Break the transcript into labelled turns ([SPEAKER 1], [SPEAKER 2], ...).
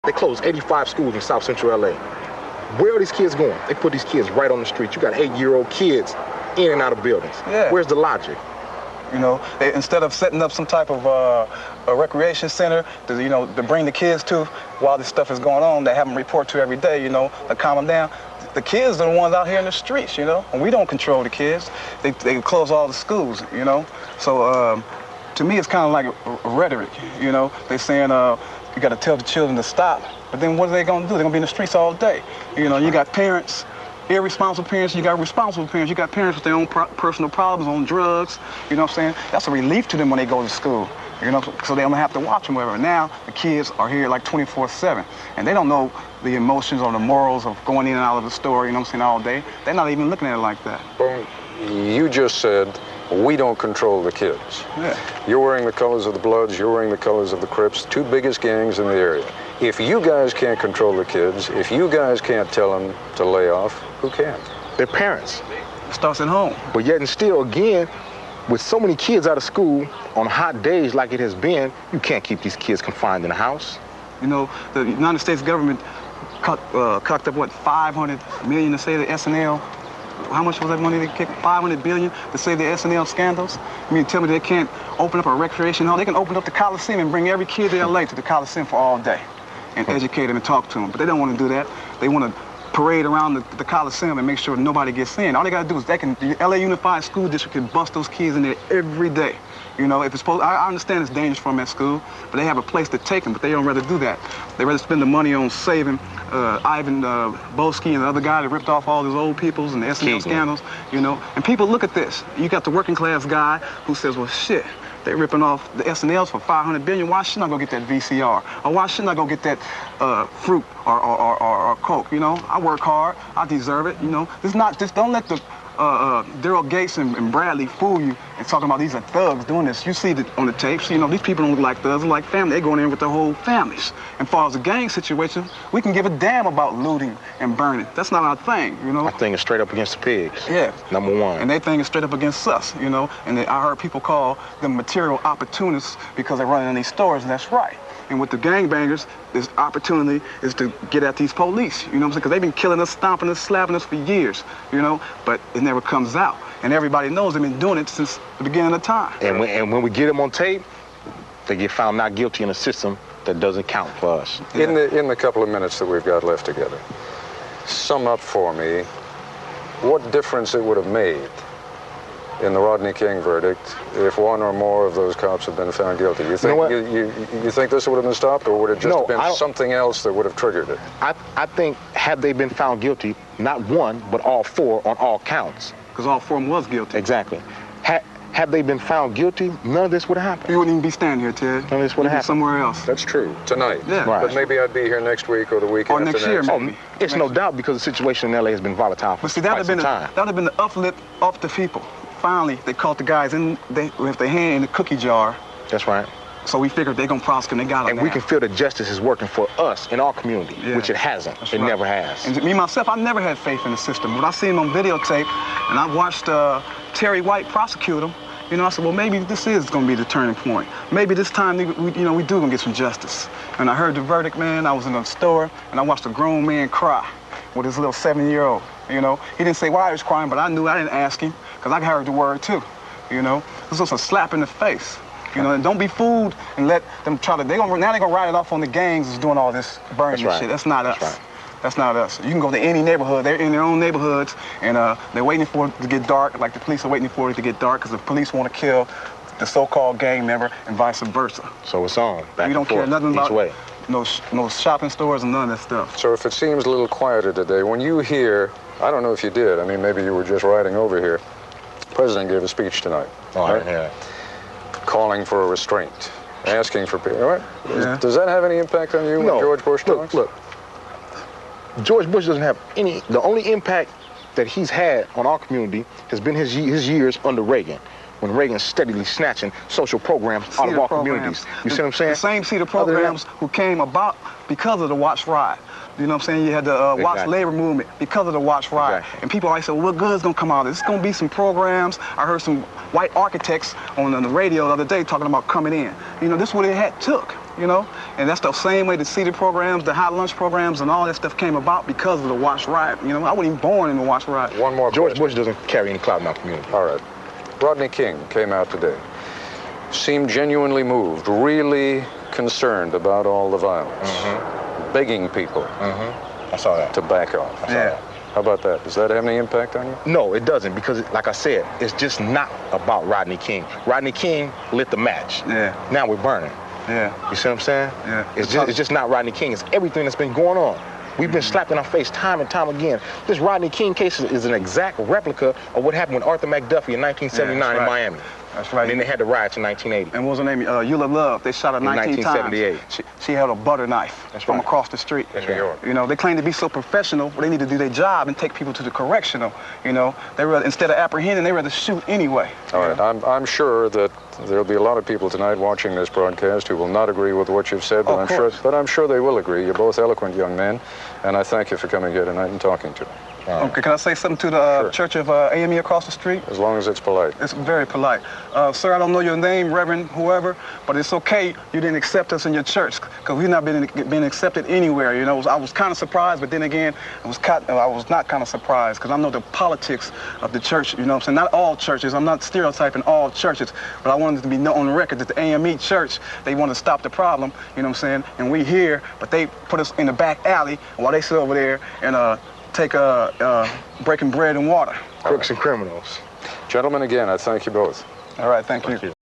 [SPEAKER 1] They closed 85 schools in South Central LA. Where are these kids going? They put these kids right on the street. You got 8-year-old kids in and out of buildings.
[SPEAKER 2] Yeah.
[SPEAKER 1] Where's the logic?
[SPEAKER 2] You know, instead of setting up some type of a recreation center to, you know, to bring the kids to while this stuff is going on, they have them report to every day, you know, to calm them down. The kids are the ones out here in the streets, you know, and we don't control the kids. They close all the schools, you know. So to me, it's kind of like a rhetoric, you know. They're saying you got to tell the children to stop, but then what are they going to do? They're going to be in the streets all day. You know, you got parents, irresponsible parents, you got responsible parents, you got parents with their own personal problems, on drugs, you know what I'm saying? That's a relief to them when they go to school, you know, so they don't have to watch them whatever. Now, the kids are here like 24/7, and they don't know the emotions or the morals of going in and out of the store, you know what I'm saying, all day. They're not even looking at it like that.
[SPEAKER 3] Well, you just said, we don't control the kids.
[SPEAKER 2] Yeah.
[SPEAKER 3] You're wearing the colors of the Bloods, you're wearing the colors of the Cripps, two biggest gangs in the area. If you guys can't control the kids, if you guys can't tell them to lay off, who can?
[SPEAKER 1] Their parents.
[SPEAKER 2] It starts at home.
[SPEAKER 1] But yet and still, again, with so many kids out of school on hot days like it has been, you can't keep these kids confined in the house.
[SPEAKER 2] You know, the United States government cocked up, what, 500 million to say the SNL. How much was that money they kicked? 500 billion to say the SNL scandals? I mean, tell me they can't open up a recreation hall. They can open up the Coliseum and bring every kid to LA to the Coliseum for all day and educate them and talk to them. But they don't want to do that. They want to parade around the Coliseum and make sure nobody gets in. All they got to do is the LA Unified School District can bust those kids in there every day. You know, if it's supposed, I understand it's dangerous for them at school, but they have a place to take them, but they don't rather do that. They rather spend the money on saving Ivan Boesky and the other guy that ripped off all those old peoples and the SNL scandals, you know. And people look at this. You got the working class guy who says, well, shit, they're ripping off the SNLs for 500 billion. Why shouldn't I go get that VCR? Or why shouldn't I go get that fruit or Coke, you know? I work hard, I deserve it, you know. It's not, just don't let the Daryl Gates and Bradley fool you and talking about these are thugs doing this. You see it on the tapes, you know, these people don't look like thugs, they're like family. They're going in with their whole families. And as far as the gang situation, we can give a damn about looting and burning. That's not our thing, you know.
[SPEAKER 1] Our thing is straight up against the pigs.
[SPEAKER 2] Yeah.
[SPEAKER 1] Number one.
[SPEAKER 2] And their thing is straight up against us, you know. And I heard people call them material opportunists because they're running in these stores, and that's right. And with the gangbangers, this opportunity is to get at these police, you know what I'm saying? Because they've been killing us, stomping us, slapping us for years, you know? But it never comes out. And everybody knows they've been doing it since the beginning of time.
[SPEAKER 1] And when we get them on tape, they get found not guilty in a system that doesn't count for us.
[SPEAKER 3] In the couple of minutes that we've got left together, sum up for me what difference it would have made in the Rodney King verdict if one or more of those cops had been found guilty. You think you think this would have been stopped, or would it just have been something else that would have triggered it?
[SPEAKER 1] I think had they been found guilty, not one, but all four on all counts.
[SPEAKER 2] Because all four of them was guilty.
[SPEAKER 1] Exactly. Had they been found guilty, none of this would have happened.
[SPEAKER 2] You wouldn't even be standing here, Ted.
[SPEAKER 1] None of this would have happened.
[SPEAKER 2] Somewhere else.
[SPEAKER 3] That's true. Tonight.
[SPEAKER 2] Yeah.
[SPEAKER 1] Right.
[SPEAKER 3] But maybe I'd be here next week or the week
[SPEAKER 2] or
[SPEAKER 3] after
[SPEAKER 2] next year, maybe.
[SPEAKER 1] It's no doubt because the situation in LA has been volatile for
[SPEAKER 2] But see, that would have been the uplift off the people. Finally, they caught the guys with their hand in the cookie jar.
[SPEAKER 1] That's right.
[SPEAKER 2] So we figured they're going to prosecute, and they got it.
[SPEAKER 1] And we can feel that justice is working for us in our community, which it hasn't. It never has.
[SPEAKER 2] And me, myself, I never had faith in the system. When I seen him on videotape, and I watched Terry White prosecute him, you know, I said, well, maybe this is going to be the turning point. Maybe this time, we do going to get some justice. And I heard the verdict, man. I was in the store, and I watched a grown man cry with his little 7-year-old. You know, he didn't say why he was crying, but I knew. I didn't ask him because I heard the word too. You know, this was a slap in the face. You know, and don't be fooled and let them try to. Now they're gonna write it off on the gangs that's doing all this burning and shit. That's not us. Right. That's not us. You can go to any neighborhood. They're in their own neighborhoods, and they're waiting for it to get dark. Like the police are waiting for it to get dark because the police want to kill the so-called gang member and vice versa.
[SPEAKER 1] So it's on. Back
[SPEAKER 2] we don't
[SPEAKER 1] and forth,
[SPEAKER 2] care nothing
[SPEAKER 1] each
[SPEAKER 2] about
[SPEAKER 1] way.
[SPEAKER 2] No shopping stores and none of that stuff.
[SPEAKER 3] So if it seems a little quieter today, when you hear, I don't know if you did, I mean, maybe you were just riding over here, the president gave a speech tonight.
[SPEAKER 1] Oh,
[SPEAKER 3] right?
[SPEAKER 1] Yeah.
[SPEAKER 3] Calling for a restraint, asking for people, right?
[SPEAKER 2] Yeah.
[SPEAKER 3] Does that have any impact on you when George Bush talks?
[SPEAKER 1] Look, George Bush doesn't have any, the only impact that he's had on our community has been his years under Reagan, when Reagan's steadily snatching social programs out of our communities. You see what I'm saying?
[SPEAKER 2] The same CETA programs who came about because of the Watch Riot. You know what I'm saying? You had the Watch Labor Movement because of the Watch Riot.
[SPEAKER 1] Exactly.
[SPEAKER 2] And people always say, well, what good's gonna come out of this? It's gonna be some programs. I heard some white architects on the radio the other day talking about coming in. You know, this is what it took. you know? And that's the same way the seated programs, the hot lunch programs, and all that stuff came about because of the Watch riot. You know, I wasn't even born in the Watch riot.
[SPEAKER 3] One more
[SPEAKER 1] George
[SPEAKER 3] question.
[SPEAKER 1] Bush doesn't carry any clout in our community.
[SPEAKER 3] All right. Rodney King came out today, seemed genuinely moved, really concerned about all the violence, begging people
[SPEAKER 1] I saw that.
[SPEAKER 3] to back off.
[SPEAKER 1] I saw that.
[SPEAKER 3] How about that? Does that have any impact on you?
[SPEAKER 1] No, it doesn't, because like I said, it's just not about Rodney King. Rodney King lit the match.
[SPEAKER 2] Yeah.
[SPEAKER 1] Now we're burning.
[SPEAKER 2] Yeah.
[SPEAKER 1] You see what I'm saying?
[SPEAKER 2] Yeah.
[SPEAKER 1] It's just not Rodney King. It's everything that's been going on. We've been slapped in our face time and time again. This Rodney King case is an exact replica of what happened with Arthur McDuffie in 1979 in Miami.
[SPEAKER 2] That's right.
[SPEAKER 1] And then they had the riots in 1980.
[SPEAKER 2] And what was her name? Eula Love. They shot her 19
[SPEAKER 1] 1978.
[SPEAKER 2] times. She had a butter knife from across the street.
[SPEAKER 1] That's right.
[SPEAKER 2] You know, they claim to be so professional, but they need to do their job and take people to the correctional. You know, instead of apprehending, they rather shoot anyway.
[SPEAKER 3] All right. I'm sure that there'll be a lot of people tonight watching this broadcast who will not agree with what you've said, but I'm sure they will agree. You're both eloquent young men, and I thank you for coming here tonight and talking to me.
[SPEAKER 2] Okay, can I say something to the Church of AME across the street?
[SPEAKER 3] As long as it's polite.
[SPEAKER 2] It's very polite. Sir, I don't know your name, Reverend, whoever, but it's okay you didn't accept us in your church, because we've not been accepted anywhere. You know, I was kind of surprised, but then again, I was not kind of surprised, because I know the politics of the church, you know what I'm saying? Not all churches. I'm not stereotyping all churches, but I wanted to be known on the record that the AME church, they want to stop the problem, you know what I'm saying? And we here, but they put us in the back alley while they sit over there and take breaking bread and water.
[SPEAKER 1] Crooks and criminals.
[SPEAKER 3] Gentlemen, again, I thank you both.
[SPEAKER 2] All right, thank you.